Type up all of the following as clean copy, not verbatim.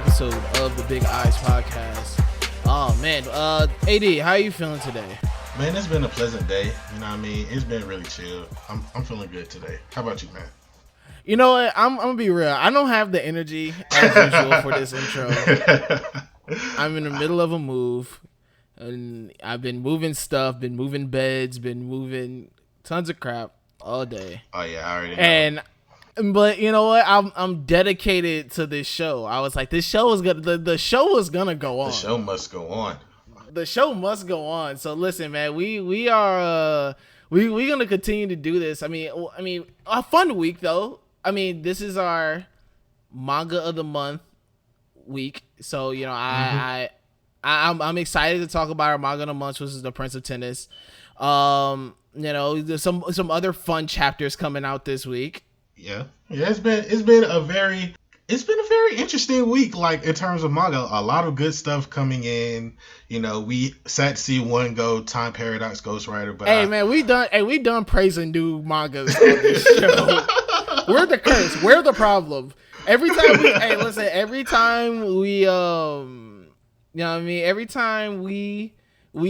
episode of the Big Eyes Podcast. Oh man, AD, how are you feeling today? Man, it's been a pleasant day. You know what I mean? It's been really chill. I'm feeling good today. How about you, man? You know what? I'm gonna be real. I don't have the energy as usual for this intro. I'm in the middle of a move, and I've been moving stuff, been moving beds, been moving tons of crap all day. Oh yeah, I already know. But you know what? I'm dedicated to this show. I was like, this show is gonna the show is gonna go on. The show must go on. The show must go on. So listen, man, we are we gonna continue to do this. I mean, a fun week though. I mean, this is our manga of the month week. So you know, I'm excited to talk about our manga of the month, which is the Prince of Tennis. You know, there's some other fun chapters coming out this week. Yeah. It's been a very interesting week, like in terms of manga. A lot of good stuff coming in. You know, we sat to see one go, Time Paradox Ghostwriter. But man, we done praising new mangas on this show. We're the curse. We're the problem. Every time we you know what I mean? Every time we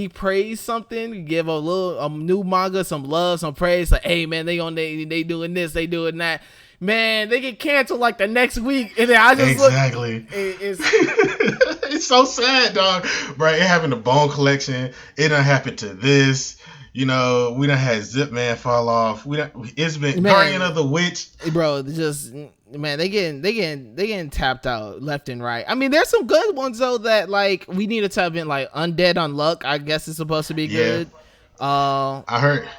praise something, give a new manga some love, some praise, like, hey man, they doing this, they doing that. Man, they get canceled like the next week, and then I just exactly. It's so sad, dog. Bro, it happened to Bone Collection. It done happened to this. You know, we done had Zip Man fall off. It's been Guardian of the Witch. Bro, just man, they getting tapped out left and right. I mean, there's some good ones though that like we needed to have been like Undead Unluck. I guess it's supposed to be good. I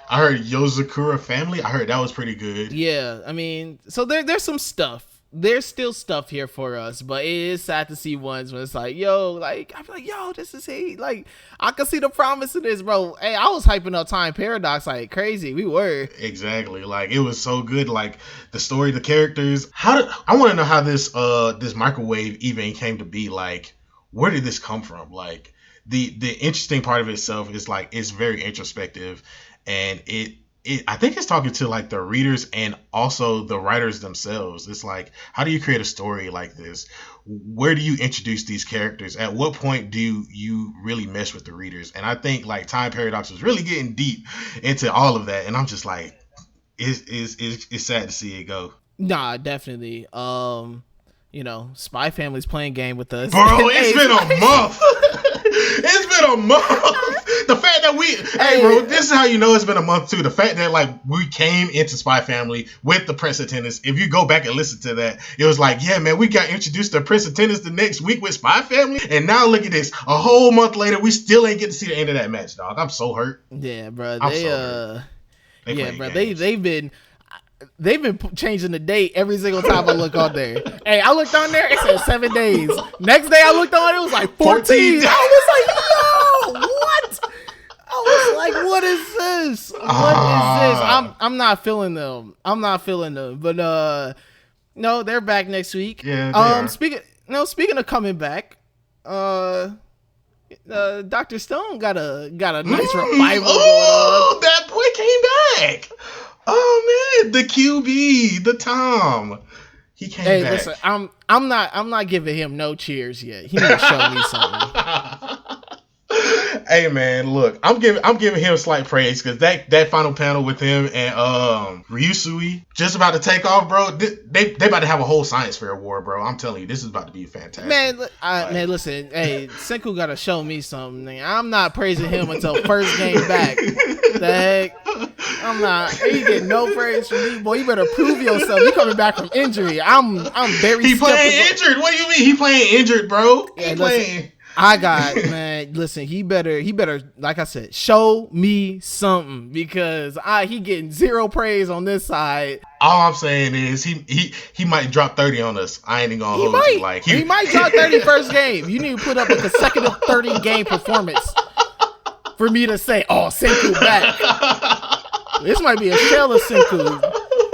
heard Yozakura Family. I heard that was pretty good. Yeah, I mean, so there's some stuff. There's still stuff here for us, but it is sad to see ones when it's like, yo, like I feel like, yo, this is hate. Like I can see the promise in this, bro. Hey, I was hyping up Time Paradox like crazy. We were exactly like it was so good. Like the story, the characters. I want to know how this microwave even came to be. Like, where did this come from? Like the interesting part of itself is like it's very introspective, and I think it's talking to like the readers and also the writers themselves. It's like, how do you create a story like this? Where do you introduce these characters? At what point do you really mess with the readers? And I think like Time Paradox was really getting deep into all of that. And I'm just like, it's sad to see it go. Nah, definitely. You know, Spy Family's playing game with us. Bro, it's been a month. It's been a month. The fact that hey bro, this is how you know it's been a month too. The fact that like we came into Spy Family with the Prince of Tennis. If you go back and listen to that, it was like, yeah, man, we got introduced to Prince of Tennis the next week with Spy Family, and now look at this. A whole month later, we still ain't get to see the end of that match, dog. I'm so hurt. Yeah, bro. They've been changing the date every single time I look on there. Hey, I looked on there, it said 7 days. Next day I looked on it was like 14. I was like, yo, what? I was like, what is this? What is this? I'm not feeling them. But no, they're back next week. Yeah. Speaking of coming back, Dr. Stone got a nice revival going on. That boy came back. Oh man, the QB, the Tom, he came back. Hey, listen, I'm not giving him no cheers yet. He need to show me something. Hey man, look, I'm giving him slight praise because that final panel with him and Ryusui just about to take off, bro. They about to have a whole science fair war, bro. I'm telling you, this is about to be fantastic. Man, man, listen, hey, Senku gotta show me something. I'm not praising him until first game back. The heck, I'm not. He get no praise from me, boy. You better prove yourself. You coming back from injury. I'm very. He playing injured. What do you mean? He playing injured, bro? Yeah, listen, man, listen, he better, like I said, show me something because he getting zero praise on this side. All I'm saying is he might drop 30 on us. I ain't even gonna hold you. Like he might drop 30 first game. You need to put up a consecutive 30 game performance for me to say, oh, Senku back. This might be a shell of Senku.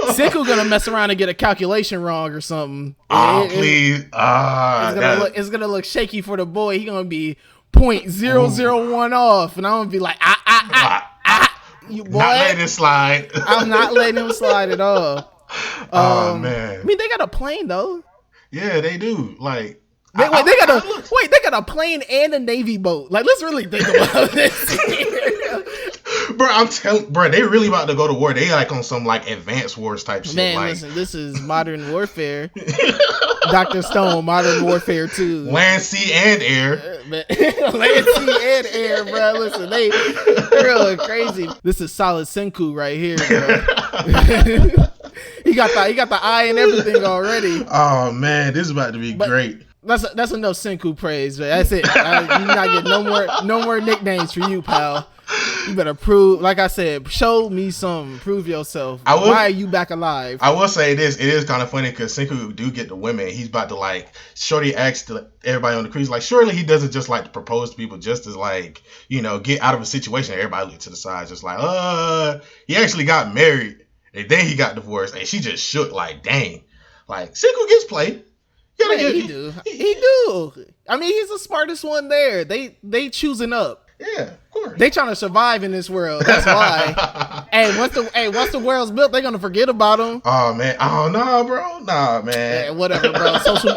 Senku gonna mess around and get a calculation wrong or something. Please. It's gonna look shaky for the boy. He gonna be 0.001 off, and I'm gonna be like, you boy. Not letting it slide. I'm not letting him slide at all. Oh man. I mean, they got a plane though. Yeah, they do. Like, They got a plane and a Navy boat. Like, let's really think about this. Bro, I'm telling, bro, they really about to go to war. They like on some like advanced wars type shit. Man, like, listen, this is Modern Warfare. Dr. Stone, Modern Warfare 2. Land, sea, and air. Land, sea, and air, bro. Listen, they're going crazy. This is solid Senku right here, bro. He got the eye and everything already. Oh man, this is about to be great. That's enough Senku praise, man. That's it. You not get no more nicknames for you, pal. You better prove, like I said, show me some. Prove yourself. Why are you back alive? I will say this. It is kind of funny because Senku do get the women. He's about to like, Shorty asks everybody on the cruise, like, surely he doesn't just like to propose to people just as like, you know, get out of a situation. Everybody look to the side just like, he actually got married and then he got divorced. And she just shook like, dang. Like, Senku gets play. He do. I mean, he's the smartest one there. They choosing up. Yeah, of course. They trying to survive in this world. That's why. Once the world's built, they're gonna forget about them. Oh man. Oh no, bro. Nah, man. Hey, whatever, bro. Social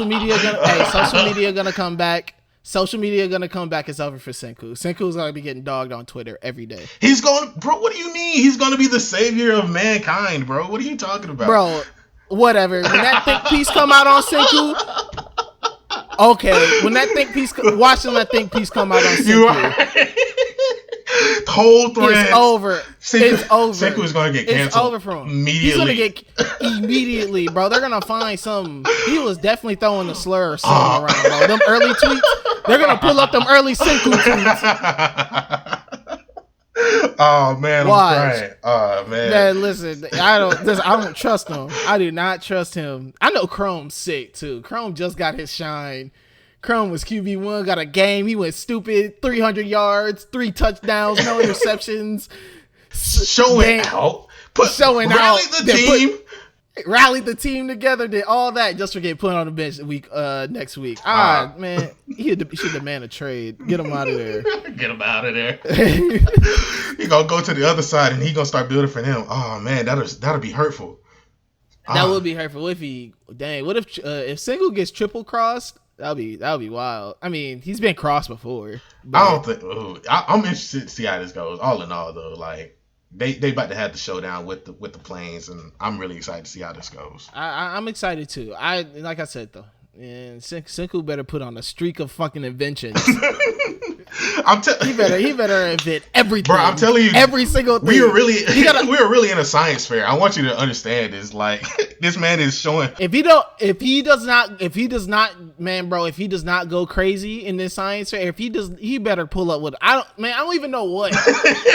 media gonna come back. Social media gonna come back. It's over for Senku. Senku's gonna be getting dogged on Twitter every day. He's going, bro. What do you mean? He's gonna be the savior of mankind, bro. What are you talking about, bro? Whatever. When that think piece come out on Senku. Okay, when that think piece, watching that think piece come out on Senku. You right. Whole thread. It's over. It's over. Senku is going to get canceled. It's over for him. Immediately. He's going to get immediately, bro. They're going to find some. He was definitely throwing the slur or something around, bro. Them early tweets. They're going to pull up them early Senku tweets. Oh man, Watch. I'm crying. Oh man. Man, listen, I don't trust him. I do not trust him. I know Chrome's sick too. Chrome just got his shine. Chrome was QB1, got a game. He went stupid, 300 yards, 3 touchdowns, no interceptions. Showing out. Rallied the team. Rallied the team together, did all that just to get put on the bench next week. Man, he should demand a trade. Get him out of there. Get him out of there. He gonna go to the other side and he gonna start building for him. Oh man, that'll be hurtful. That would be hurtful. What if Senku gets triple crossed? That'll be wild. I mean, he's been crossed before. I don't think. I'm interested to see how this goes. All in all, though, like. They about to have the showdown with the planes, and I'm really excited to see how this goes. I'm excited too. Like I said though, and Senku better put on a streak of fucking inventions. He better invent everything. Bro, I'm telling you, every single thing. We were really in a science fair. I want you to understand this. Like, this man is showing. If he does not go crazy in this science fair, he better pull up with. I don't even know what.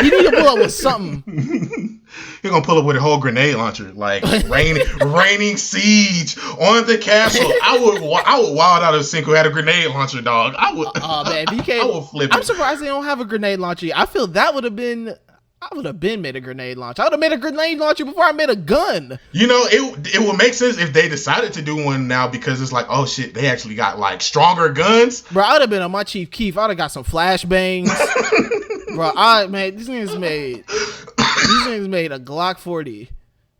He need to pull up with something. He's gonna pull up with a whole grenade launcher, like raining siege on the castle. I would wild out if Senku had a grenade launcher, dog. I would. Oh man, if he can't, I would flip. I'm surprised they don't have a grenade launcher. I feel that would have been. I would have been made a grenade launcher. I would have made a grenade launcher before I made a gun. You know, it would make sense if they decided to do one now because it's like, oh shit, they actually got like stronger guns. Bro, I would have been on my Chief Keef. I would have got some flashbangs. Bro, these niggas made a Glock 40.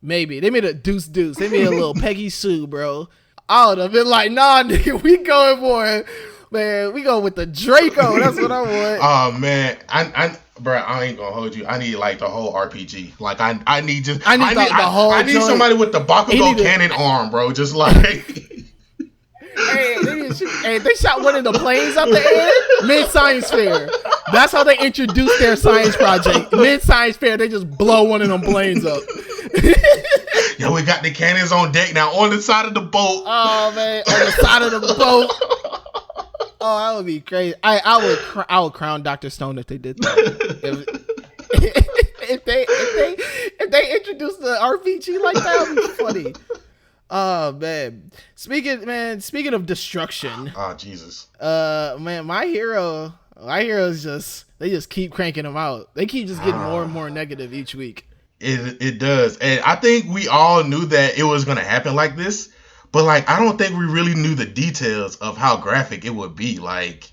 Maybe. They made a Deuce. They made a little Peggy Sue, bro. I would have been like, nah, nigga, we going for it. Man, we go with the Draco. That's what I want. Oh, man. Bro, I ain't gonna hold you. I need like the whole RPG. Like I need somebody with the Bakugo cannon arm, bro. Just like they shot one of the planes up the air mid-science fair. That's how they introduced their science project. Mid-science fair, they just blow one of them planes up. Yo, we got the cannons on deck now on the side of the boat. Oh man, on the side of the boat. Oh, that would be crazy. I would crown Dr. Stone if they did that. if they introduced the RPG like that, would be funny. Oh man. Speaking of destruction. Oh Jesus. Man, my heroes just keep cranking them out. They keep just getting more and more negative each week. It does. And I think we all knew that it was gonna happen like this. But, like, I don't think we really knew the details of how graphic it would be. Like,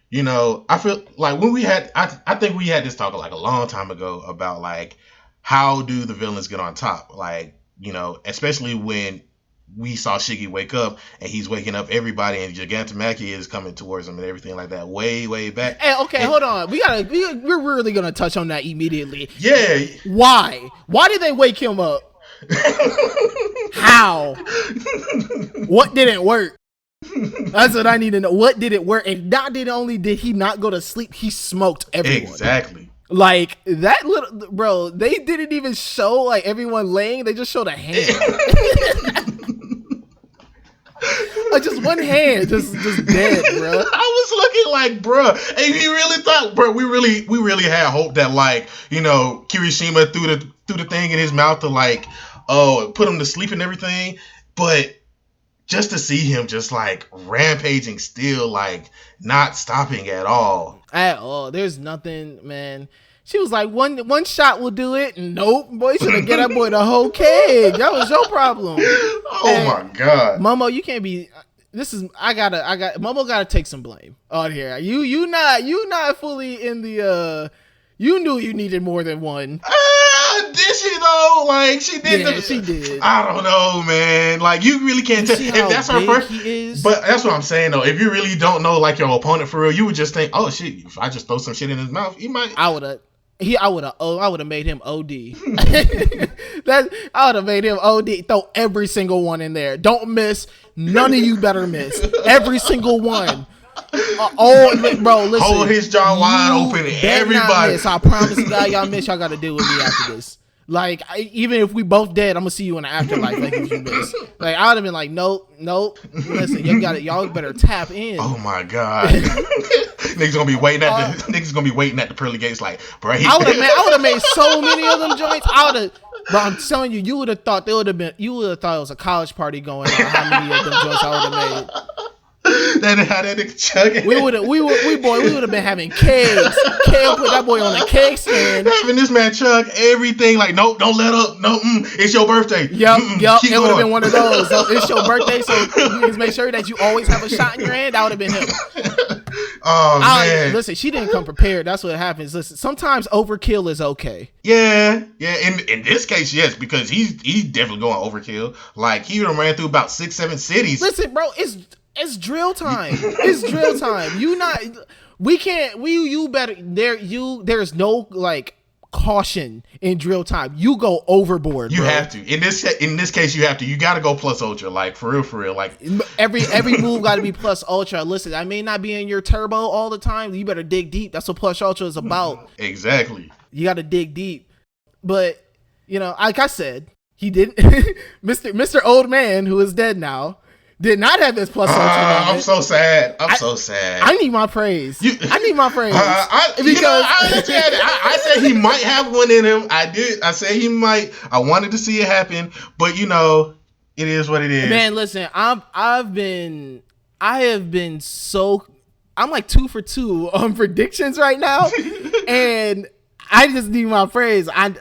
you know, I feel like when I think we had this talk, like, a long time ago about, like, how do the villains get on top? Like, you know, especially when we saw Shiggy wake up, and he's waking up everybody, and Gigantomachia is coming towards him and everything like that. Way back. Hey, okay, hold on. We're really gonna touch on that immediately. Yeah. Why? Why did they wake him up? How? What didn't work? That's what I need to know. What didn't work? And not only did he not go to sleep, he smoked everyone. Exactly. Like that little bro, they didn't even show like everyone laying. They just showed a hand. Like just one hand, just dead, bro. I was looking like, bro, and he really thought, bro, we really had hope that like, you know, Kirishima threw the thing in his mouth to like, put him to sleep and everything, but just to see him just like rampaging still, like not stopping at all. At all. There's nothing, man. She was like, one shot will do it. Nope. Boy, you should have get that boy the whole keg. That was your problem. Oh my God. Momo, you can't be Momo gotta take some blame on here. You not fully in the you knew you needed more than one. Did she though? Like she did. Yeah, she did. I don't know, man. Like you really can't tell if that's her first. But that's what I'm saying though. If you really don't know like your opponent for real, you would just think, oh shit, if I just throw some shit in his mouth, he might. I would have made him OD. I would have made him OD. Throw every single one in there. Don't miss. None of you better miss. Every single one. Bro, listen. Hold his jaw wide open. Everybody. I promise you, y'all miss. Y'all got to deal with me after this. Like, even if we both dead, I'm gonna see you in the afterlife. Like, if you miss, like, I would have been like, nope. Listen, you got it. Y'all better tap in. Oh my God, niggas gonna be waiting at the pearly gates. Like, bro, I would have made so many of them joints. But I'm telling you, you would have thought it was a college party going on. How many of them joints I would have made? That how that nigga chugging. We would have been having kegs. Kale put that boy on the keg stand. Having this man chug everything like, nope, don't let up. No, it's your birthday. Yep. It would have been one of those. So it's your birthday, so please make sure that you always have a shot in your hand. That would have been him. Oh man. Listen, she didn't come prepared. That's what happens. Listen, sometimes overkill is okay. Yeah. In this case, yes, because he's definitely going overkill. Like he ran through about 6-7 cities. Listen, bro, it's drill time. It's drill time. There's no like caution in drill time. You go overboard. You have to. In this case, you have to. You got to go plus ultra. Like for real. Like every move got to be plus ultra. Listen, I may not be in your turbo all the time. You better dig deep. That's what plus ultra is about. Exactly. You got to dig deep. But you know, like I said, he didn't. Mr. Old Man, who is dead now, did not have this plus ultra. I'm so sad. So sad. I need my praise. I need my praise. I said he might have one in him. I did. I said he might. I wanted to see it happen, but you know, it is what it is. Man, listen, I'm like 2 for 2 on predictions right now, and I just need my praise. I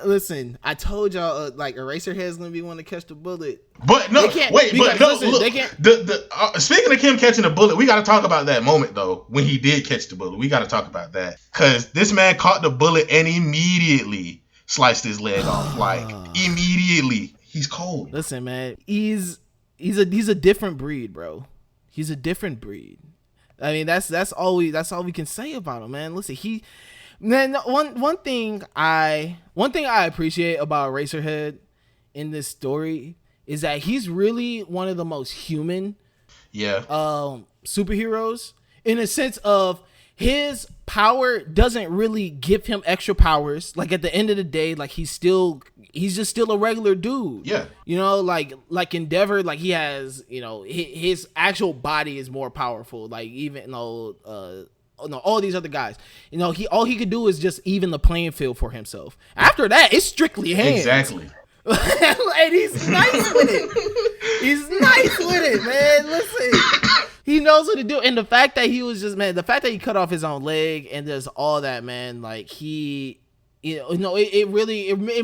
told y'all like Eraserhead is gonna be one to catch the bullet. But no, wait, but no, listen, look, they can't. Speaking of Kim catching the bullet, we got to talk about that moment though when he did catch the bullet. We got to talk about that because this man caught the bullet and immediately sliced his leg off. Like immediately, he's cold. Listen, man, he's a different breed, bro. He's a different breed. I mean, that's all we can say about him, man. Listen, then one thing I appreciate about Eraserhead in this story is that he's really one of the most human superheroes in a sense of his power doesn't really give him extra powers. Like at the end of the day, like he's just still a regular dude. Yeah. You know, like Endeavor, like he has, you know, his actual body is more powerful. Like even though all these other guys, you know, all he could do is just even the playing field for himself. After that, it's strictly hands. Exactly. And he's nice with it, man. Listen, he knows what to do, and the fact that he cut off his own leg and does all that, man. Like it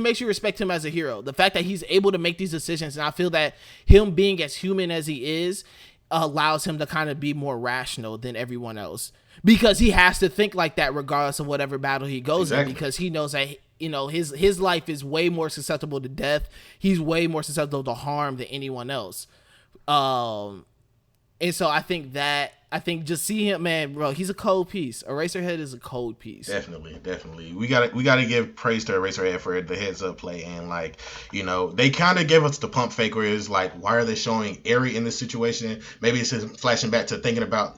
makes you respect him as a hero. The fact that he's able to make these decisions, and I feel that him being as human as he is allows him to kind of be more rational than everyone else. Because he has to think like that regardless of whatever battle he goes in, because he knows that, you know, his life is way more susceptible to death. He's way more susceptible to harm than anyone else. And so I think just see him, man, bro. He's a cold piece. Eraserhead is a cold piece. Definitely. We gotta give praise to Eraserhead for the heads up play, and like, they kind of gave us the pump fake where it's like, why are they showing Eri in this situation? Maybe it's him flashing back to thinking about,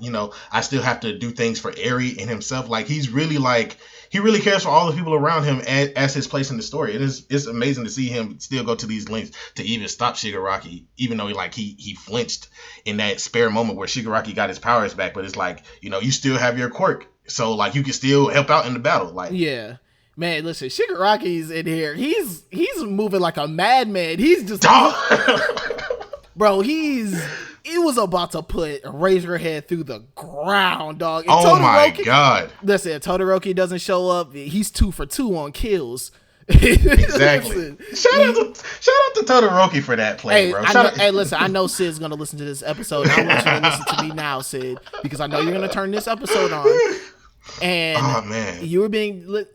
I still have to do things for Eri and himself. Like he's really like. He really cares for all the people around him as his place in the story. It's amazing to see him still go to these lengths to even stop Shigaraki, even though he flinched in that spare moment where Shigaraki got his powers back. But it's like, you still have your quirk, so like you can still help out in the battle. Like, yeah, man, listen, Shigaraki's in here. He's moving like a madman. He's just, bro. He was about to put Eraserhead through the ground, dog. And my God. Listen, if Todoroki doesn't show up, he's 2 for 2 on kills. Exactly. Shout out to Todoroki for that play, bro. Listen, I know Sid's going to listen to this episode. I want you to listen to me now, Sid, because I know you're going to turn this episode on. And man, you were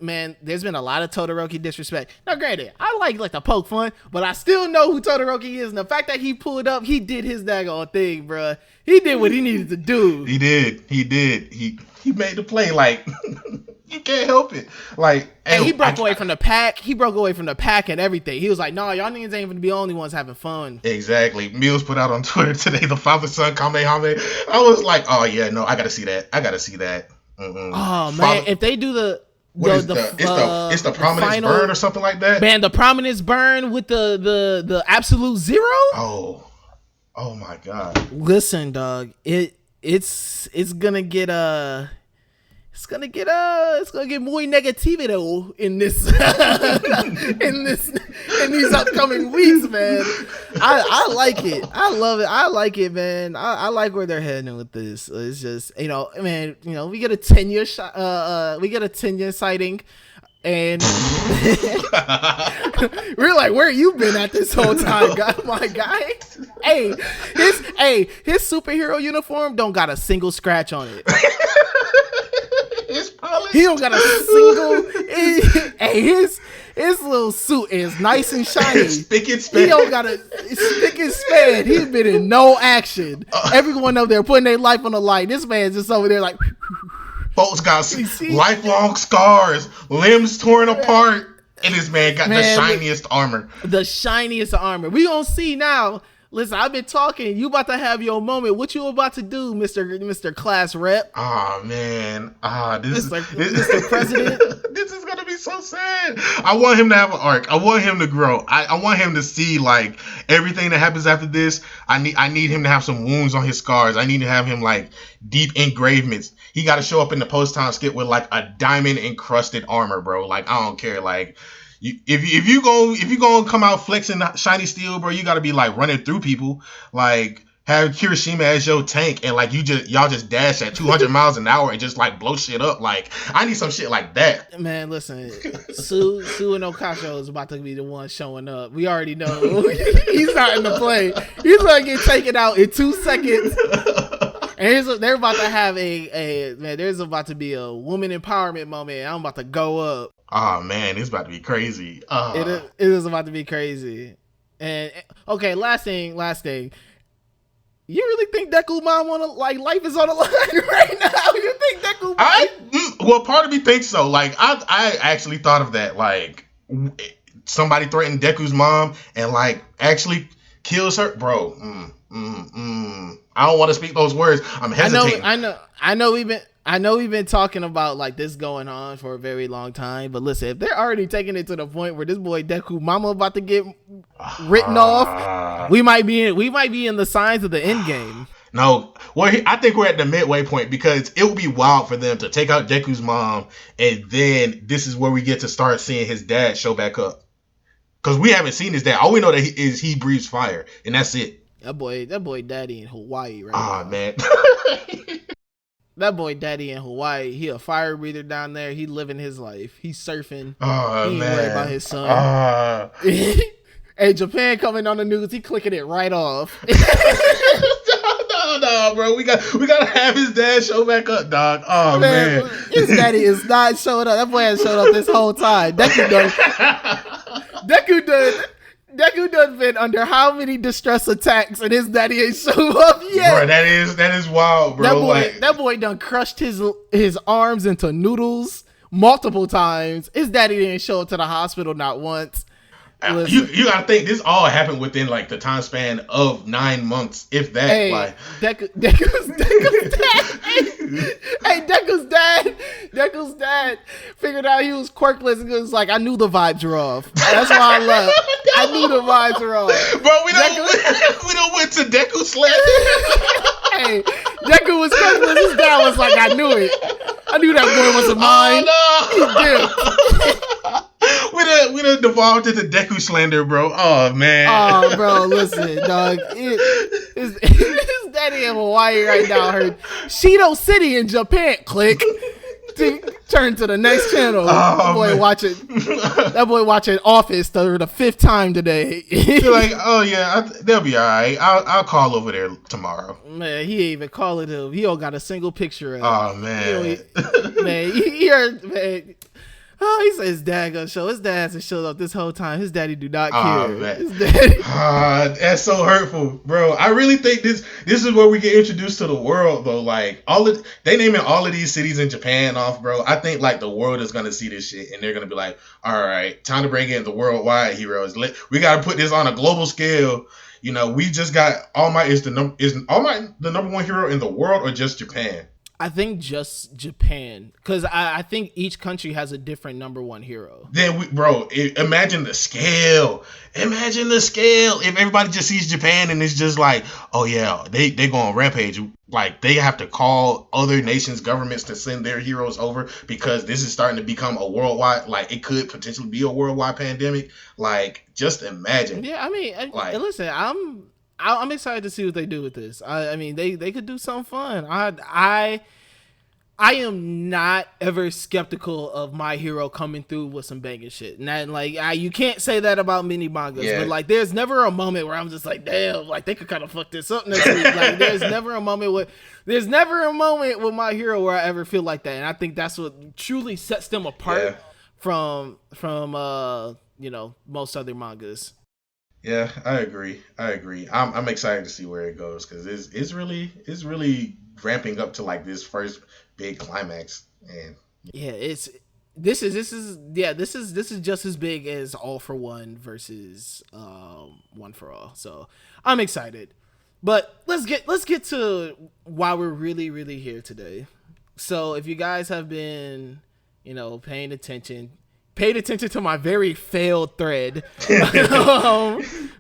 man, there's been a lot of Todoroki disrespect. Now, granted, I like the poke fun, but I still know who Todoroki is. And the fact that he pulled up, he did his daggone thing, bro. He did what he needed to do. He did. He made the play. Like, you can't help it. Like, and he broke away from the pack. He broke away from the pack and everything. He was like, "No, y'all niggas ain't gonna be the only ones having fun." Exactly. Mills put out on Twitter today the father-son Kamehameha. I was like, "Oh yeah, no, I gotta see that. Mm-mm. Oh man, if they do it's the prominence final, burn or something like that. Man, the prominence burn with the absolute zero. Oh my God. Listen, dog, it's gonna get muy negativo in this in these upcoming weeks, man. I like it. I love it. I like it, man. I like where they're heading with this. It's just, man, we get a 10-year sighting, and we're like, where you been at this whole time, my guy? Hey, his superhero uniform don't got a single scratch on it. He don't got a single. His little suit is nice and shiny. Spick and span. He don't got a spick and span. He's been in no action. Everyone up there putting their life on the line. This man's just over there like. Folks got lifelong scars, limbs torn apart, and this man got the shiniest armor. The shiniest armor. We gonna see now. Listen, I've been talking. You about to have your moment. What you about to do, Mr. Class Rep? Oh man. Mr. President. This is gonna be so sad. I want him to have an arc. I want him to grow. I want him to see like everything that happens after this. I need him to have some wounds on his scars. I need to have him like deep engravements. He got to show up in the post-time skit with like a diamond encrusted armor, bro. Like I don't care. Like. If you gonna come out flexing shiny steel, bro, you gotta be like running through people, like have Kirishima as your tank, and like y'all just dash at 200 miles an hour and just like blow shit up. Like I need some shit like that. Man, listen, Sue and Okasho is about to be the one showing up. We already know he's not in the play. He's gonna get taken out in 2 seconds. And they're about to have there's about to be a woman empowerment moment. I'm about to go up. Oh man, it's about to be crazy. It is about to be crazy. And okay, last thing. You really think Deku mom life is on the line right now? You think Deku mom? Well, part of me thinks so. Like I actually thought of that. Like somebody threatened Deku's mom and like actually kills her, bro. I don't want to speak those words. I'm hesitating. I know we've been talking about like this going on for a very long time, but listen, if they're already taking it to the point where this boy Deku mama about to get written off, we might be in the signs of the end game. No, well, I think we're at the midway point because it would be wild for them to take out Deku's mom, and then this is where we get to start seeing his dad show back up. Because we haven't seen his dad. All we know that he breathes fire, and that's it. That boy daddy in Hawaii right now. Man. That boy daddy in Hawaii, he a fire breather down there. He living his life. He's surfing. Oh, he ain't man. worried about his son. Hey, Japan coming on the news, he clicking it right off. No, bro. We gotta have his dad show back up, dog. Oh man. His daddy is not showing up. That boy hasn't showed up this whole time. Deku Deku done been under how many distress attacks and his daddy ain't show up yet? Bro, that is wild, bro. That boy done crushed his arms into noodles multiple times. His daddy didn't show up to the hospital not once. You gotta think this all happened within like the time span of 9 months, if that. Hey, like Deku's dad. Deku's dad figured out he was quirkless and was like, I knew the vibes were off. That's why I left. I knew the vibes were off. Bro, we don't went to Deku slander. Hey, Deku was quirkless. His dad was like, I knew it. I knew that boy wasn't mine. Oh, no. We done devolved into Deku slander, bro. Oh, man. Oh, bro, listen, dog. His daddy in Hawaii right now heard Shido City in Japan. Click. Turn to the next channel. That boy watching Office for the 5th time today. You're like, oh yeah, they'll be all right. I'll call over there tomorrow. Man, he ain't even calling him. He don't got a single picture of him. Oh man, he heard, man. Oh, he said his dad gonna show. His dad hasn't showed up this whole time. His daddy do not care. Man. His daddy. That's so hurtful, bro. I really think this is where we get introduced to the world, though. Like they naming all of these cities in Japan off, bro. I think like the world is gonna see this shit and they're gonna be like, all right, time to bring in the worldwide heroes. We gotta put this on a global scale. You know, we just got All Might is All Might the number one hero in the world or just Japan? I think just Japan, because I think each country has a different number one hero. Then imagine the scale. Imagine the scale. If everybody just sees Japan and it's just like, oh yeah, they go on rampage. Like they have to call other nations' governments to send their heroes over because this is starting to become a worldwide. Like it could potentially be a worldwide pandemic. Like just imagine. Yeah, I mean, listen, I'm excited to see what they do with this. I mean, they could do something fun. I am not ever skeptical of My Hero coming through with some banging shit. And that, like, you can't say that about mini mangas, but like, there's never a moment where I'm just like, damn, like they could kind of fuck this up next week. Like, there's never a moment with My Hero where I ever feel like that. And I think that's what truly sets them apart from most other mangas. Yeah, I agree. I'm excited to see where it goes because it's really ramping up to like this first big climax. And yeah, this is just as big as All for One versus One for All. So I'm excited. But let's get to why we're really, really here today. So if you guys have been, paying attention to my very failed thread.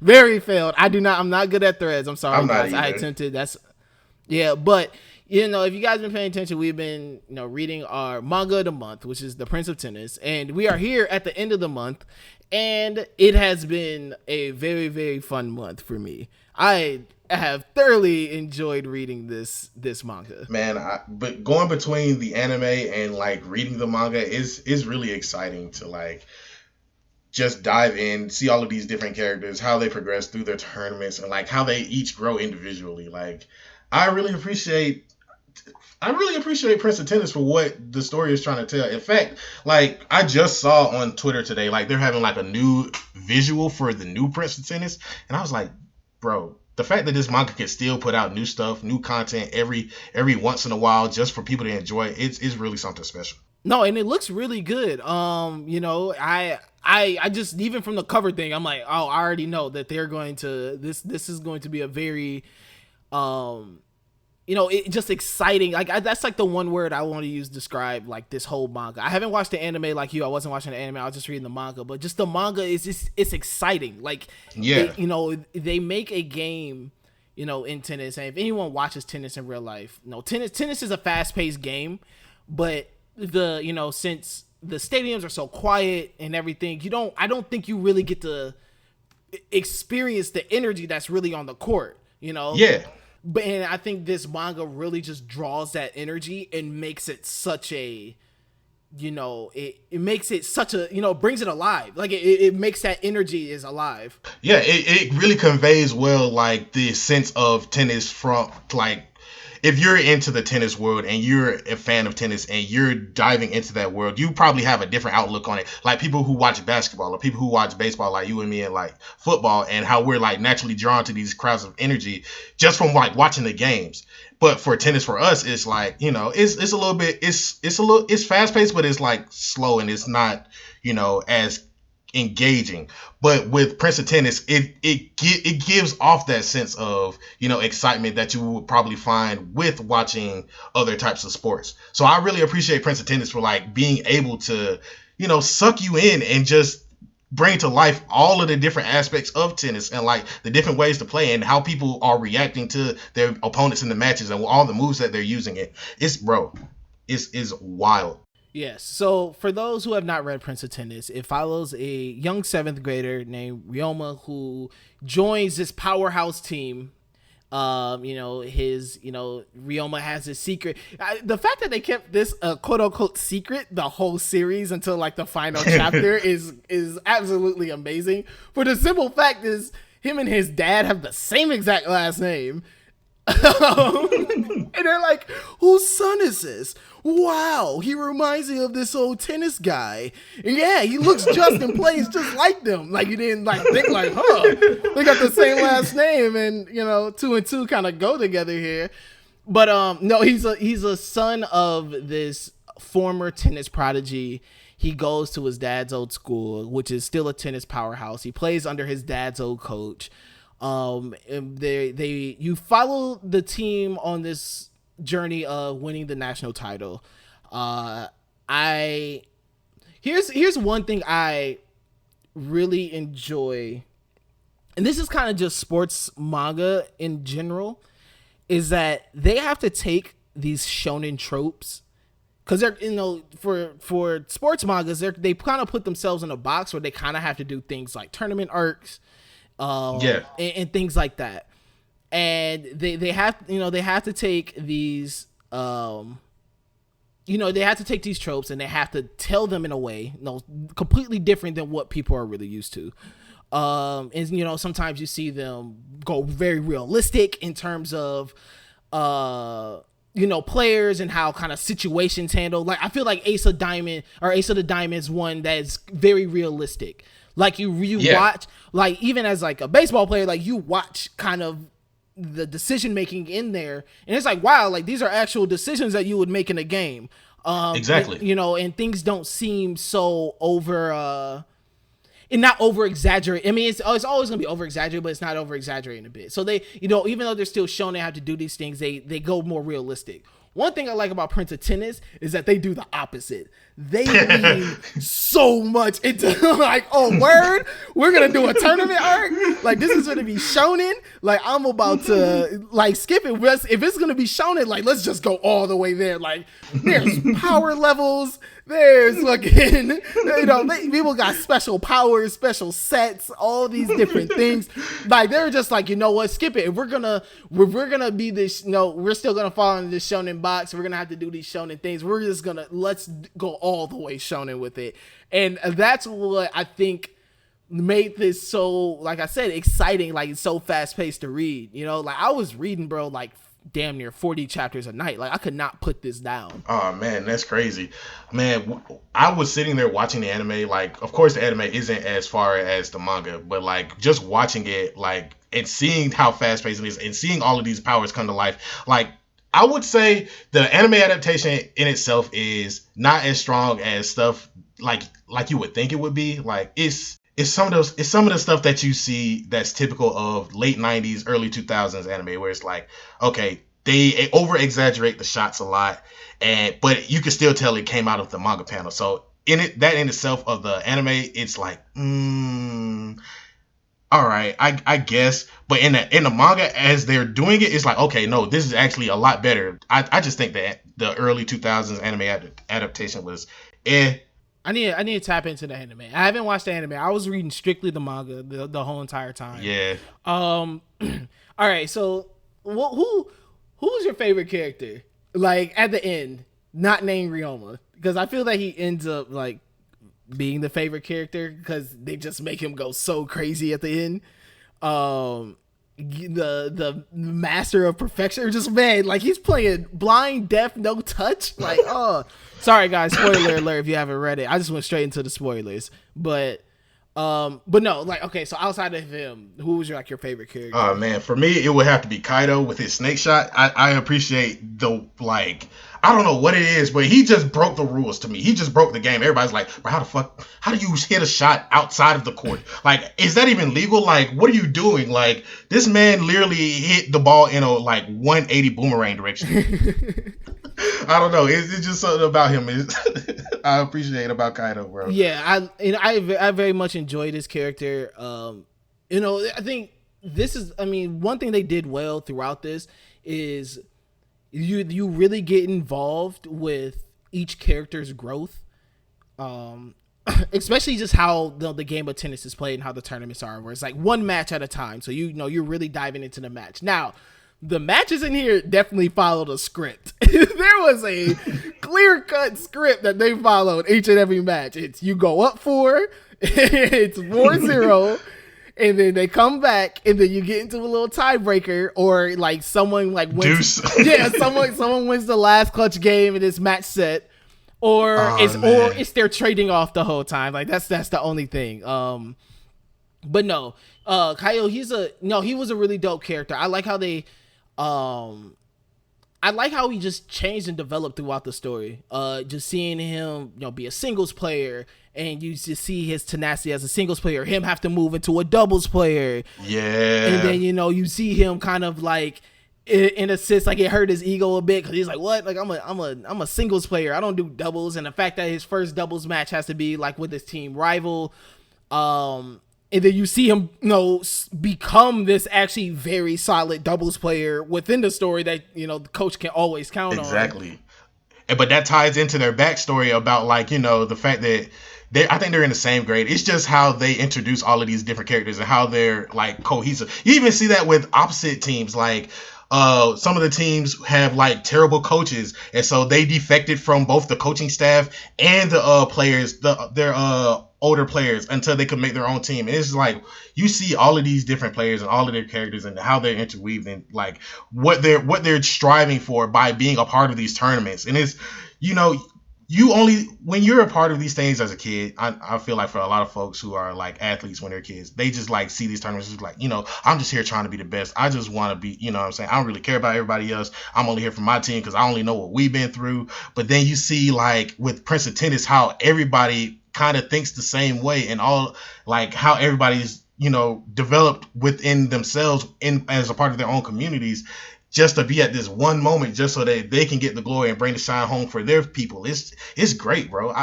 Very failed. I'm not good at threads. I'm sorry, guys. I attempted. But if you guys been paying attention, we've been, reading our manga of the month, which is The Prince of Tennis, and we are here at the end of the month, and it has been a very, very fun month for me. I have thoroughly enjoyed reading this manga. Man, but going between the anime and like reading the manga is really exciting to like just dive in, see all of these different characters, how they progress through their tournaments, and like how they each grow individually. Like, I really appreciate Prince of Tennis for what the story is trying to tell. In fact, like I just saw on Twitter today, like they're having like a new visual for the new Prince of Tennis, and I was like, bro, the fact that this manga can still put out new stuff, new content every once in a while just for people to enjoy, it's really something special. No, and it looks really good. I just, even from the cover thing, I'm like, oh, I already know that they're going to this is going to be a very it just exciting. Like that's like the one word I want to use to describe like this whole manga. I haven't watched the anime like you. I wasn't watching the anime. I was just reading the manga. But just the manga it's exciting. Like they make a game, in tennis. And if anyone watches tennis in real life, tennis is a fast paced game. But since the stadiums are so quiet and everything, I don't think you really get to experience the energy that's really on the court. Yeah. But and I think this manga really just draws that energy and makes it such a, it makes it such a, brings it alive. Like it makes that energy is alive. Yeah, it really conveys well, like the sense of tennis from like, if you're into the tennis world and you're a fan of tennis and you're diving into that world, you probably have a different outlook on it. Like people who watch basketball or people who watch baseball, like you and me, and like football, and how we're like naturally drawn to these crowds of energy just from like watching the games. But for tennis, for us, it's like, it's a little bit, it's fast paced, but it's like slow and it's not, as engaging. But with Prince of Tennis, it gives off that sense of, excitement that you would probably find with watching other types of sports. So I really appreciate Prince of Tennis for like being able to, suck you in and just bring to life all of the different aspects of tennis and like the different ways to play and how people are reacting to their opponents in the matches and all the moves that they're using. It's wild. Yes. So for those who have not read Prince of Tennis, it follows a young seventh grader named Ryoma who joins this powerhouse team. Ryoma has a secret. The fact that they kept this quote unquote secret the whole series until like the final chapter is absolutely amazing. For the simple fact is him and his dad have the same exact last name. And they're like, whose son is this? Wow, he reminds me of this old tennis guy. And yeah, he looks just and plays just like them. Like you didn't like think like, they got the same last name, and two and two kind of go together here. But no, he's a son of this former tennis prodigy. He goes to his dad's old school, which is still a tennis powerhouse. He plays under his dad's old coach. You follow the team on this journey of winning the national title. Here's one thing I really enjoy, and this is kind of just sports manga in general, is that they have to take these shonen tropes, because they're for sports mangas they kind of put themselves in a box where they kind of have to do things like tournament arcs. And things like that, and they have to take these they have to take these tropes and they have to tell them in a way completely different than what people are really used to. And sometimes you see them go very realistic in terms of players and how kind of situations handle. Like I feel like Ace of the Diamond is one that is very realistic. Like you watch, like even as like a baseball player, like you watch kind of the decision making in there, and it's like, wow, like these are actual decisions that you would make in a game. Exactly. And things don't seem so over and not over exaggerate. I mean, it's always gonna be over exaggerated, but it's not over exaggerating a bit. So they, even though they're still shown they have to do these things, they go more realistic. One thing I like about Prince of Tennis is that they do the opposite. They lean so much into like, oh, word, we're going to do a tournament arc. Like, this is going to be shonen. Like, I'm about to, like, skip it. If it's going to be shonen, like, let's just go all the way there. Like, there's power levels. There's fucking, people got special powers, special sets, all these different things. Like, they're just like, you know what, skip it. If we're gonna be this, we're still gonna fall into this shonen box. We're gonna have to do these shonen things. Let's go all the way shonen with it. And that's what I think made this so, like I said, exciting. Like, it's so fast paced to read. Like I was reading, bro, like damn near 40 chapters a night. Like I could not put this down. Oh man, that's crazy. Man, I was sitting there watching the anime. Like, of course the anime isn't as far as the manga, but like just watching it, like, and seeing how fast paced it is and seeing all of these powers come to life, like, I would say the anime adaptation in itself is not as strong as stuff like you would think it would be. Like it's some of the stuff that you see that's typical of late 90s, early 2000s anime, where it's like, okay, they over exaggerate the shots a lot, but you can still tell it came out of the manga panel. So in itself of the anime, it's like, all right, I guess. But in the manga, as they're doing it, it's like, okay, no, this is actually a lot better. I just think that the early 2000s anime adaptation was I need to tap into the anime. I haven't watched the anime. I was reading strictly the manga the whole entire time. Yeah. All right. So who was your favorite character? Like at the end, not named Ryoma, because I feel that he ends up like being the favorite character because they just make him go so crazy at the end. the master of perfection, or just man, like he's playing blind, deaf, no touch. Like, oh, sorry guys, spoiler alert if you haven't read it. I just went straight into the spoilers, but no, like okay, so outside of him, who was your favorite character? Oh man, for me it would have to be Kaido with his snake shot. I appreciate the like I don't know what it is, but he just broke the rules to me. He just broke the game. Everybody's like, bro, how do you hit a shot outside of the court? Like, is that even legal? Like, what are you doing? Like, this man literally hit the ball in a like 180 boomerang direction. I don't know. It's just something about him. I appreciate about Kaido, bro. Yeah, I very much enjoyed his character. I think this is. I mean, one thing they did well throughout this is you really get involved with each character's growth. Especially just how the game of tennis is played and how the tournaments are, where it's like one match at a time. So you're really diving into the match. Now, the matches in here definitely followed a script. There was a clear-cut script that they followed each and every match. It's you go up 4, it's 4-0, and then they come back, and then you get into a little tiebreaker, or like someone like wins. Deuce. Yeah, someone wins the last clutch game in this match set, or it's they're trading off the whole time. Like that's the only thing. But no, Kaido, he was a really dope character. I like how they. I like how he just changed and developed throughout the story. Just seeing him, be a singles player, and you just see his tenacity as a singles player. Him have to move into a doubles player. Yeah. And then you see him kind of like, in a sense, like it hurt his ego a bit because he's like, what? Like I'm a singles player. I don't do doubles. And the fact that his first doubles match has to be like with his team rival. And then you see him, become this actually very solid doubles player within the story that, the coach can always count on. Exactly. But that ties into their backstory about, like, the fact that I think they're in the same grade. It's just how they introduce all of these different characters and how they're, like, cohesive. You even see that with opposite teams. Like, some of the teams have, like, terrible coaches. And so they defected from both the coaching staff and the players, their older players, until they could make their own team. And it's like you see all of these different players and all of their characters and how they're interweaved and like what they're striving for by being a part of these tournaments. And it's you only when you're a part of these things as a kid, I feel like for a lot of folks who are like athletes when they're kids, they just like see these tournaments as like, I'm just here trying to be the best. I just want to be, what I'm saying? I don't really care about everybody else. I'm only here for my team because I only know what we've been through. But then you see like with Prince of Tennis how everybody kind of thinks the same way and all like how everybody's developed within themselves as a part of their own communities just to be at this one moment just so that they can get the glory and bring the shine home for their people. It's great, bro.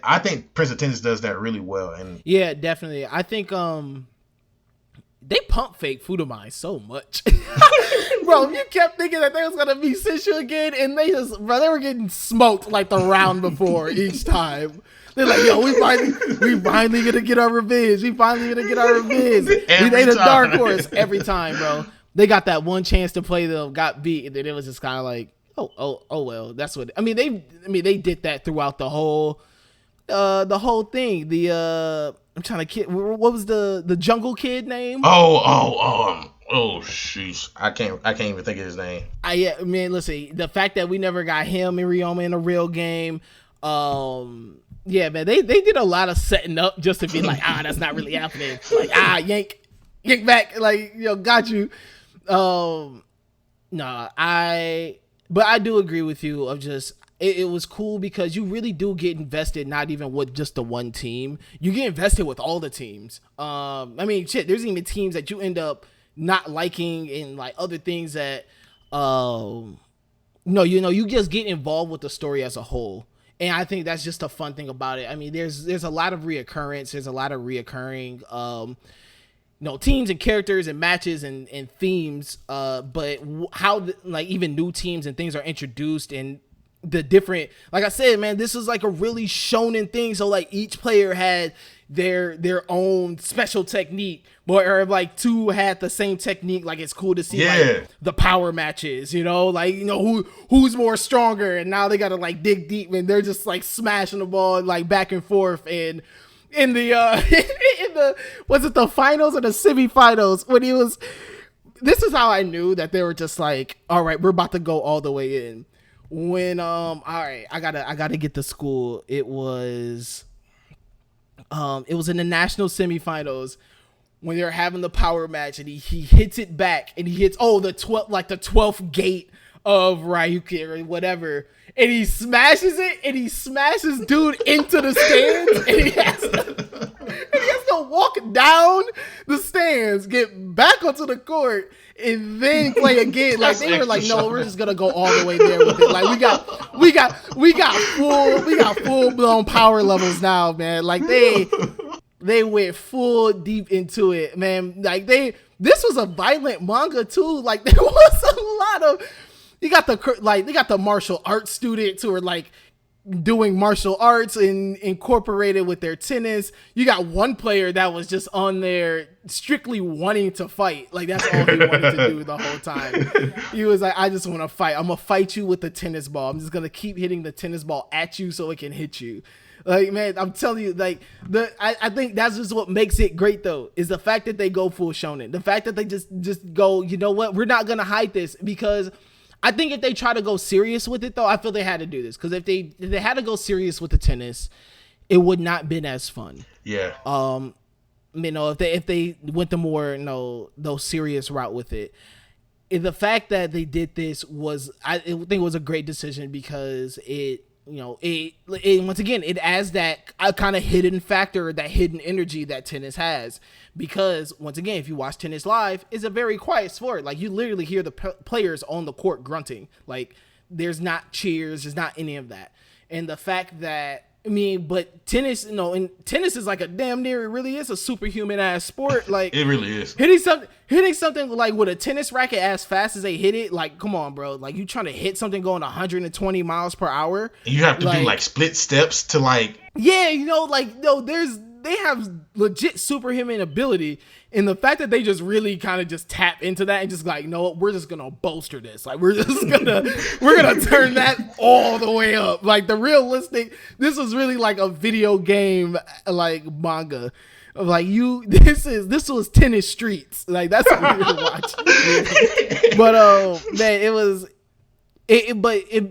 I think Prince of Tennis does that really well. And yeah, definitely. I think they pump fake Fudomai so much. Bro, you kept thinking that they was gonna be Sishu again, and they were getting smoked like the round before each time. They're like, yo, we finally gonna get our revenge. We made a dark horse every time, bro. They got that one chance to play them, got beat, and then it was just kind of like, oh well, that's what. I mean, they did that throughout the whole thing. I'm trying to kid. What was the jungle kid name? Oh, sheesh. I can't even think of his name. Yeah, man, listen, the fact that we never got him and Ryoma in a real game, yeah, man, they did a lot of setting up just to be like, that's not really happening. Like, yank back, like, got you. But I do agree with you of just, it was cool because you really do get invested, not even with just the one team. You get invested with all the teams. I mean, shit, there's even teams that you end up not liking and like other things that, you just get involved with the story as a whole. And I think that's just a fun thing about it. I mean, there's a lot of reoccurrence. There's a lot of reoccurring, teams and characters and matches and themes. But how even new teams and things are introduced and the different, like I said, man, this is like a really shonen thing. So like each player had their own special technique, or like two had the same technique. Like it's cool to see like the power matches, who's more stronger, and now they gotta like dig deep and they're just like smashing the ball like back and forth. And in the was it the finals or the semifinals when he was this is how I knew that they were just like, all right, we're about to go all the way in. When all right, I gotta get to school. It was in the national semifinals when they're having the power match, and he hits it back, and he hits the 12th gate of Ryuki or whatever, and he smashes it, and he smashes dude into the stands, and he has to walk down the stands, get back onto the court, and then play again. Like they were like, no, we're just gonna go all the way there with it. Like we got full blown power levels now, man. Like they went full deep into it, man. Like this was a violent manga too. Like there was a lot of, they got the martial arts students who are like doing martial arts and incorporated with their tennis. You got one player that was just on there strictly wanting to fight. Like that's all he wanted to do the whole time. He was like, I just want to fight. I'm gonna fight you with the tennis ball. I'm just gonna keep hitting the tennis ball at you so it can hit you. Like, man, I'm telling you, like I think that's just what makes it great though, is the fact that they go full shonen. The fact that they just go, you know what, we're not gonna hide this. Because I think if they try to go serious with it though, I feel they had to do this. Because if they had to go serious with the tennis, it would not been as fun. Yeah. If they went the more, those serious route with it. The fact that they did this I think it was a great decision, because it once again, it adds that kind of hidden factor, that hidden energy that tennis has. Because once again, if you watch tennis live, it's a very quiet sport. Like you literally hear the players on the court grunting. Like there's not cheers, there's not any of that. And the fact that, but tennis, and tennis is like a damn near, it really is a superhuman ass sport. Like it really is. Hitting something like with a tennis racket as fast as they hit it, like come on, bro. Like you trying to hit something going 120 miles per hour. You have to do like split steps to like. Yeah, they have legit superhuman ability, and the fact that they just really kind of just tap into that and just like, no, we're just gonna bolster this. Like we're gonna turn that all the way up. Like this was really like a video game like manga. Like this was Tennis Streets. Like that's what we were watching. But man, it was.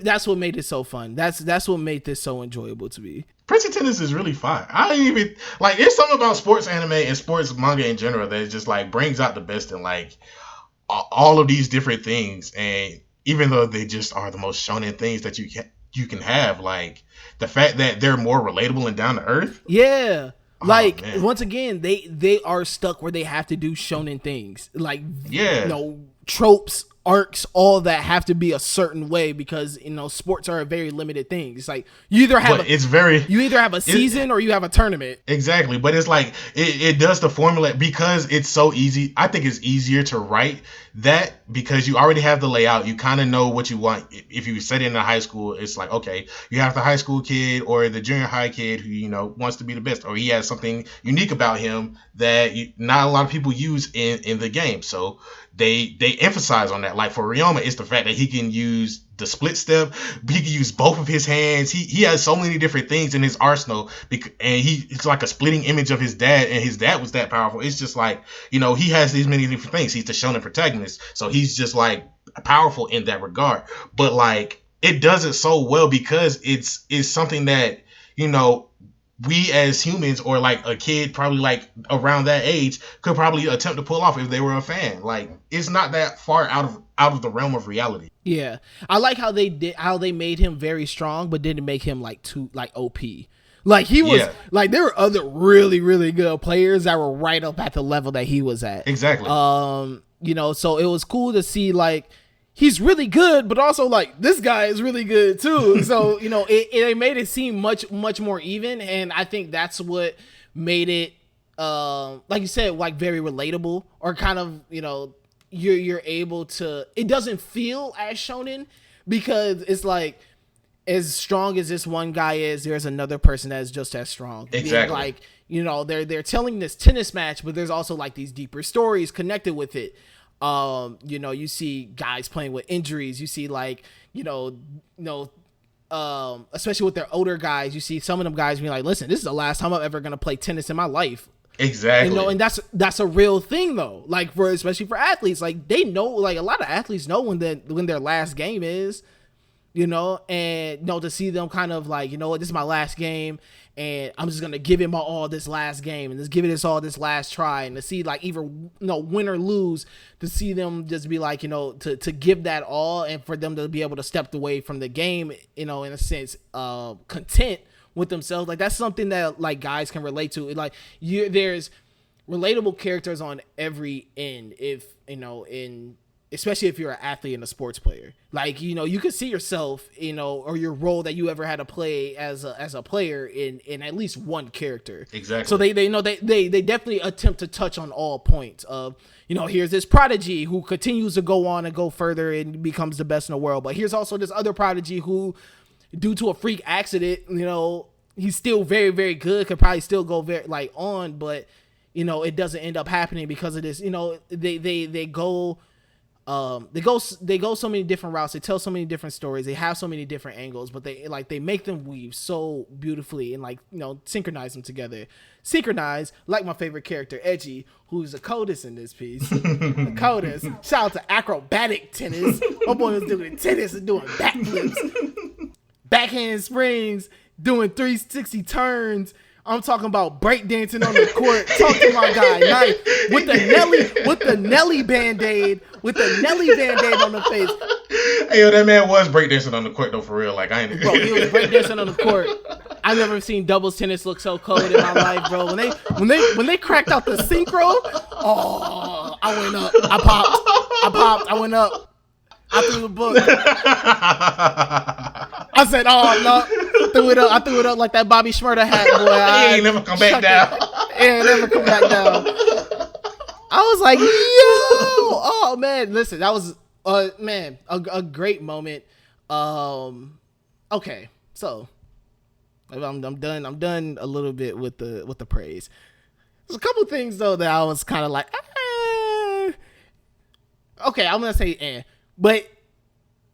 That's what made it so fun. That's what made this so enjoyable to me. Prince of Tennis is really fun. I didn't even like. There's something about sports anime and sports manga in general that just like brings out the best in like all of these different things. And even though they just are the most shonen things that you can have, like the fact that they're more relatable and down to earth. Yeah. Like once again, they are stuck where they have to do shonen things. Like tropes, arcs, all that have to be a certain way, because sports are a very limited thing. It's like you either have a season or you have a tournament. Exactly, but it's like it does the formula because it's so easy. I think it's easier to write that because you already have the layout. You kind of know what you want. If you set it in a high school, it's like, okay, you have the high school kid or the junior high kid who wants to be the best, or he has something unique about him that not a lot of people use in the game. So they emphasize on that. Like for Ryoma, it's the fact that he can use the split step. He can use both of his hands. He has so many different things in his arsenal, and it's like a splitting image of his dad, and his dad was that powerful. It's just like, he has these many different things. He's the shonen protagonist, so he's just like powerful in that regard. But like it does it so well because it's something that we as humans, or like a kid probably like around that age, could probably attempt to pull off if they were a fan. Like it's not that far out of the realm of reality. Yeah, I like how they made him very strong, but didn't make him like too like OP. Like he was like, there were other really really good players that were right up at the level that he was at. Exactly. So it was cool to see like he's really good, but also like this guy is really good too. So it made it seem much more even, and I think that's what made it like you said, like very relatable, or kind of you're able to. It doesn't feel as shonen because it's like, as strong as this one guy is, there's another person that is just as strong. Exactly. Like they're telling this tennis match, but there's also like these deeper stories connected with it. You see guys playing with injuries. You see like, especially with their older guys, you see some of them guys being like, listen, this is the last time I'm ever going to play tennis in my life. Exactly. And that's a real thing though. Like especially for athletes, like they know, like a lot of athletes know when their last game is, and to see them kind of like, this is my last game, and I'm just gonna give it my all this last game, and just give it this all this last try, and to see like even win or lose, to see them just be like, to give that all, and for them to be able to step away from the game, in a sense, content with themselves. Like that's something that like guys can relate to. Like there's relatable characters on every end, if especially if you're an athlete and a sports player. Like, you can see yourself, or your role that you ever had to play as a player in at least one character. Exactly. So they definitely attempt to touch on all points of, here's this prodigy who continues to go on and go further and becomes the best in the world. But here's also this other prodigy who, due to a freak accident, he's still very, very good, could probably still go very like on, but it doesn't end up happening because of this. They go so many different routes. They tell so many different stories. They have so many different angles, but they make them weave so beautifully and synchronize them together. Synchronize, like my favorite character, Edgy, who's a CODIS in this piece. The CODIS. Shout out to acrobatic tennis. My boy was doing tennis and doing backflips, backhand springs, doing 360 turns. I'm talking about breakdancing on the court. Talk to my guy, nice, with the Nelly band-aid on the face. Hey, yo, that man was breakdancing on the court though, for real. Like I ain't. Bro, he was breakdancing on the court. I've never seen doubles tennis look so cold in my life, bro. When they cracked out the synchro, oh, I went up. I popped. I went up. I threw the book. I said, "Oh no!" I threw it up like that Bobby Shmurda hat, boy. He ain't never come back down. Never come back down. I was like, "Yo, oh man, listen, that was a great moment." Okay, so I'm done. I'm done a little bit with the praise. There's a couple things though that I was kind of like, okay, I'm gonna say but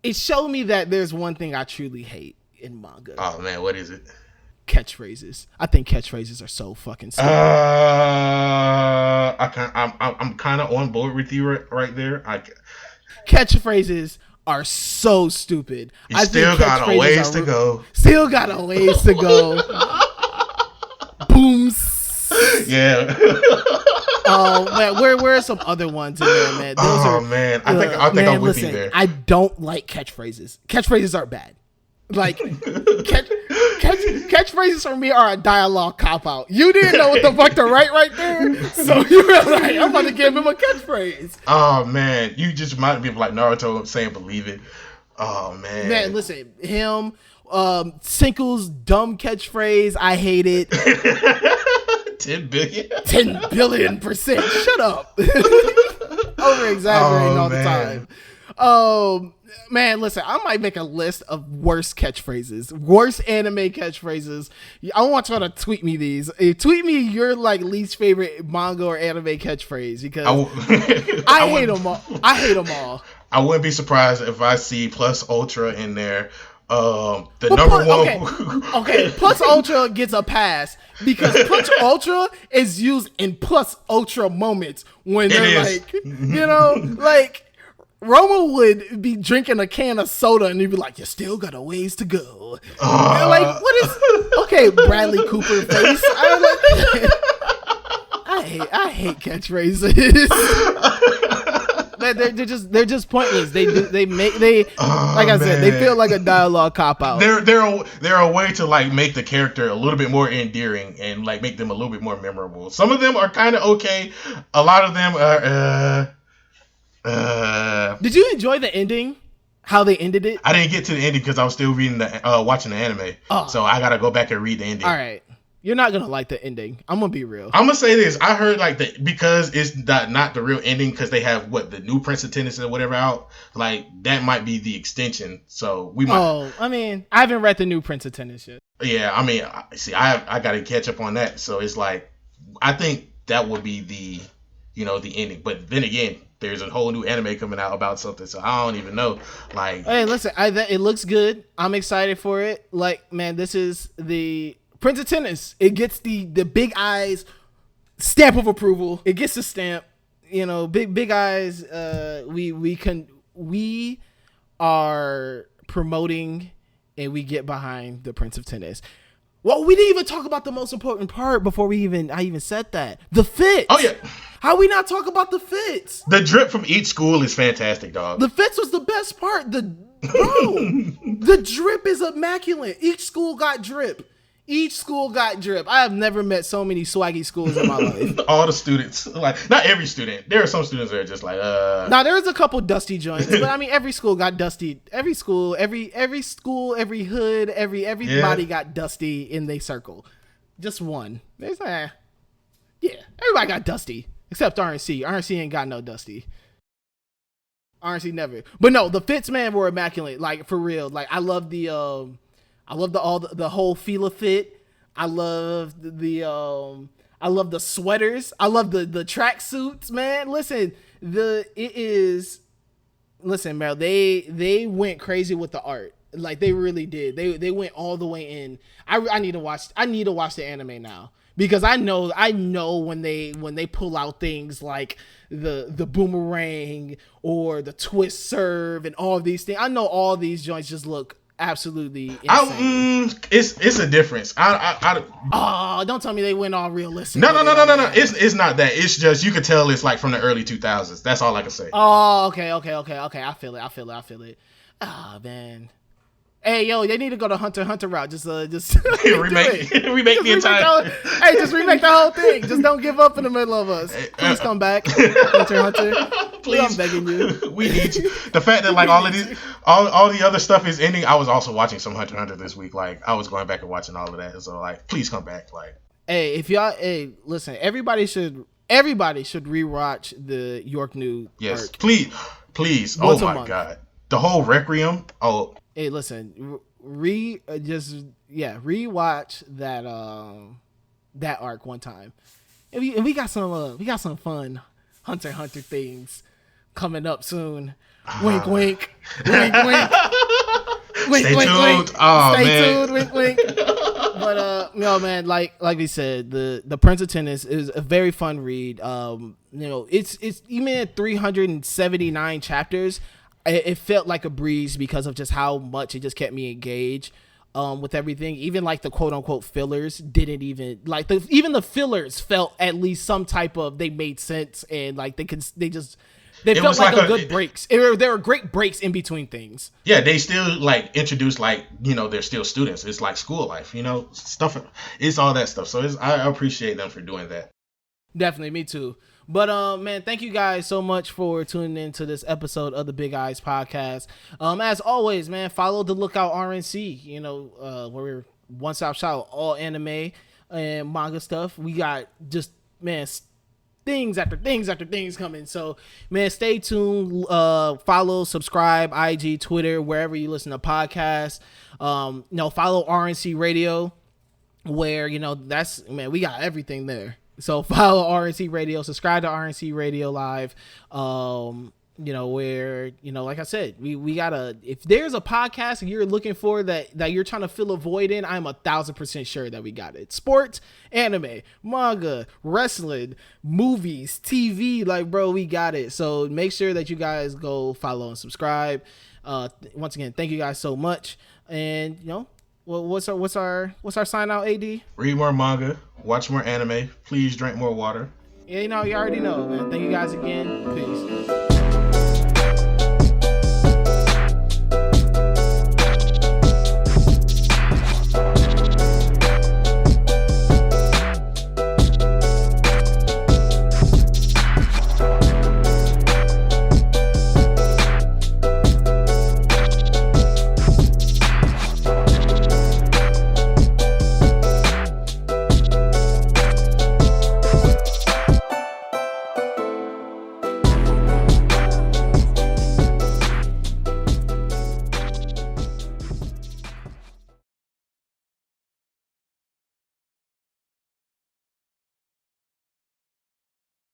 it showed me that there's one thing I truly hate in manga. Oh man, what is it? Catchphrases. I think catchphrases are so fucking stupid. I'm kind of on board with you right there. Catchphrases are so stupid. You still got a ways to go. Still got a ways to go. Booms. Yeah. Oh man, where are some other ones in there, man? Man, I think I'm with you there. I don't like catchphrases. Catchphrases are bad. Like catchphrases for me are a dialogue cop out. You didn't know what the fuck to write right there, so you were like, I'm about to give him a catchphrase. Oh man, you just reminded me of like Naruto saying "believe it." Oh man. Man, listen, him, Senku's dumb catchphrase. I hate it. 10 billion. 10 billion%. Shut up. Over exaggerating all the time. Oh man, listen, I might make a list of worst catchphrases, worst anime catchphrases. I want y'all to tweet me these. Tweet me your like least favorite manga or anime catchphrase, because I hate them all. I hate them all. I wouldn't be surprised if I see Plus Ultra in there. Number one. Okay, Plus Ultra gets a pass because Plus Ultra is used in Plus Ultra moments when they're like, like Roma would be drinking a can of soda and he'd be like, "You still got a ways to go." Like, what is? Okay, Bradley Cooper face. I hate catchphrases. They're just pointless. They feel like a dialogue cop out. They're a way to like make the character a little bit more endearing and like make them a little bit more memorable. Some of them are kind of okay. A lot of them are. Did you enjoy the ending? How they ended it? I didn't get to the ending because I was still reading watching the anime. So I gotta go back and read the ending. All right. You're not gonna like the ending. I'm gonna be real. I'm gonna say this. I heard like because it's not the real ending because they have the new Prince of Tennis or whatever out. Like that might be the extension. So we might. Oh, I mean, I haven't read the new Prince of Tennis yet. Yeah, I mean, see, I gotta catch up on that. So it's like, I think that would be the ending. But then again, there's a whole new anime coming out about something, so I don't even know. Like, hey, listen, it looks good. I'm excited for it. Like, man, this is the Prince of Tennis. It gets the big eyes stamp of approval. It gets a stamp. You know, big eyes. We are promoting and we get behind the Prince of Tennis. Well, we didn't even talk about the most important part before I even said that. The fits. Oh yeah. How we not talk about the fits? The drip from each school is fantastic, dog. The fits was the best part. The drip is immaculate. Each school got drip. I have never met so many swaggy schools in my life. All the students, like not every student. There are some students that are just like, Now there was a couple dusty joints, but I mean every school got dusty. Every school, every hood, everybody got dusty in their circle. Just one. There's everybody got dusty except RNC. RNC ain't got no dusty. RNC never. But no, the fits, man, were immaculate. Like for real. Like I love the whole Fila fit. I love the sweaters. I love the track suits, man. Listen, man, they went crazy with the art. Like they really did. They went all the way in. I need to watch the anime now. Because I know when they pull out things like the boomerang or the twist serve and all of these things. I know all these joints just look absolutely insane. It's a difference. Don't tell me they went all realistic. No. It's not that. It's just you could tell it's like from the early 2000s. That's all I can say. Oh, okay. I feel it. Ah, man. Hey, yo, they need to go to Hunter x Hunter route. Just remake the entire. Just remake the whole thing. Just don't give up in the middle of us. Please come back, Hunter x Hunter. Please, I'm begging you. We need you. The fact that like all of these, all the other stuff is ending. I was also watching some Hunter x Hunter this week. Like I was going back and watching all of that. So like, please come back. Like, listen. Everybody should rewatch the York New. Yes, arc. please. Oh my god, the whole Requiem. Oh. Hey, listen, rewatch that arc one time, and we got some fun Hunter x Hunter things coming up soon. Wink, wink, wink, wink. Wink, Stay wink, tuned. wink. Oh, Stay man. tuned. Wink, wink. But man, like we said, the Prince of Tennis is a very fun read. It's even at 379 chapters. It felt like a breeze because of just how much it just kept me engaged with everything. Even like the quote unquote fillers didn't even like even the fillers felt at least some type of they made sense and like they felt like a good breaks. There were great breaks in between things. Yeah, they still like introduced like they're still students. It's like school life, stuff. It's all that stuff. So I appreciate them for doing that. Definitely, me too. But man, thank you guys so much for tuning in to this episode of the Big Eyes Podcast. As always, man, follow the Lookout RNC. Where we're one-stop shop, all anime and manga stuff. We got just things after things after things coming. So man, stay tuned. Follow, subscribe, IG, Twitter, wherever you listen to podcasts. Follow RNC Radio, where we got everything there. So follow RNC Radio, subscribe to RNC Radio Live. Where, like I said, we gotta, if there's a podcast you're looking for that you're trying to fill a void in, I'm 1,000% sure that we got it. Sports, anime, manga, wrestling, movies, TV, like bro, we got it. So make sure that you guys go follow and subscribe. Once again, thank you guys so much. And what's our sign out, AD? Read more manga, watch more anime, please drink more water. Yeah, you already know, man. Thank you guys again. Peace.